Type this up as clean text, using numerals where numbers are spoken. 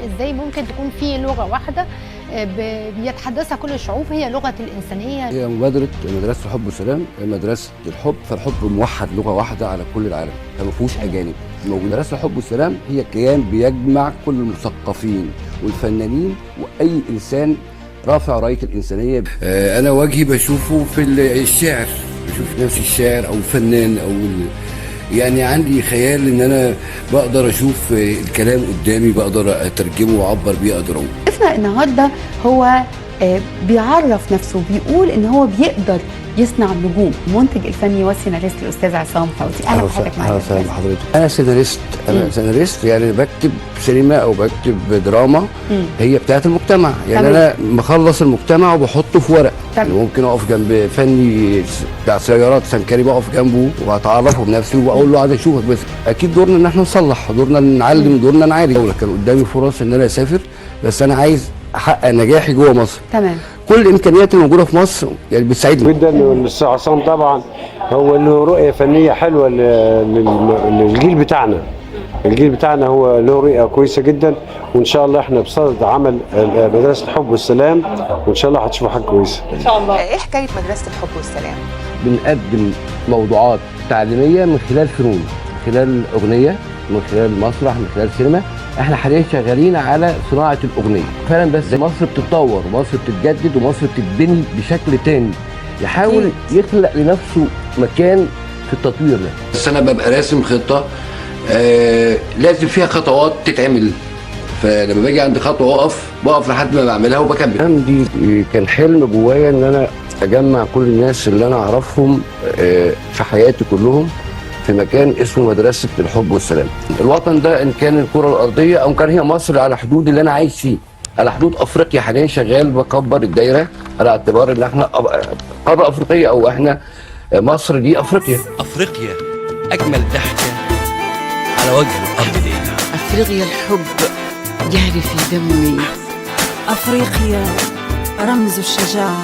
ازاي ممكن تكون في لغه واحده بيتحدثها كل الشعوب هي لغه الانسانيه. هي مبادره مدرسه الحب والسلام، مدرسه الحب، فالحب موحد لغه واحده على كل العالم، فما فيهوش اجانب. مدرسه الحب والسلام هي كيان بيجمع كل المثقفين والفنانين واي انسان رافع رايه الانسانيه. انا وجهي بشوفه في الشعر، بشوف نفسي الشاعر او الفنان او يعني عندي خيال ان انا بقدر اشوف الكلام قدامي، بقدر اترجمه واعبر بيه، اقدر اقول. ضيفنا النهارده هو بيعرف نفسه، بيقول ان هو بيقدر يصنع نجوم. المنتج الفني والسيناريست الاستاذ عصام فوزي. اهلا بحضرتك معانا. اهلا بحضرتك. انا سيناريست يعني بكتب سينما او بكتب دراما هي بتاعت المجتمع، يعني انا مخلص المجتمع وبحطه في ورق. يعني ممكن اقف جنب فني بتاع سيارات سنكري، بقف جنبه واتعرفه بنفسي وبقول له عايز اشوفك، بس اكيد دورنا ان احنا نصلح، دورنا نعلم، دورنا نعالج. كان قدامي فرص ان انا اسافر، بس انا عايز احقق نجاحي جوه مصر. تمام. كل الامكانيات الموجوده في مصر يعني بتساعدني جدا. الاستاذ عصام طبعا هو له رؤيه فنيه حلوه للجيل بتاعنا. الجيل بتاعنا هو له رؤيه كويسه جدا، وان شاء الله احنا بصدد عمل مدرسه الحب والسلام، وان شاء الله هتشوفوا حاجه كويسه ان شاء الله. ايه حكايه مدرسه الحب والسلام؟ بنقدم موضوعات تعليميه من خلال فنون، من خلال اغنيه، من خلال مسرح، من خلال سينما. احنا حاليا شغالين على صناعه الاغنيه فعلا، بس مصر بتتطور ومصر بتتجدد ومصر بتتبني بشكل تاني، يحاول يخلق لنفسه مكان في التطوير ده. بس انا ببقى راسم خطه لازم فيها خطوات تتعمل، فلما باجي عند خطوه بقف لحد ما بعملها وبكمل. عندي كان حلم جوايا ان انا اجمع كل الناس اللي انا اعرفهم في حياتي كلهم في مكان اسمه مدرسة الحب والسلام. الوطن ده ان كان الكرة الارضية او كان هي مصر على حدود اللي انا عايش فيه، على حدود افريقيا. حاليا شغال بكبر الدايرة على اعتبار ان احنا قارة افريقية، او احنا مصر دي افريقيا. افريقيا اجمل ضحكة على وجه الارض. افريقيا الحب جاري في دمي. افريقيا رمز الشجاعة.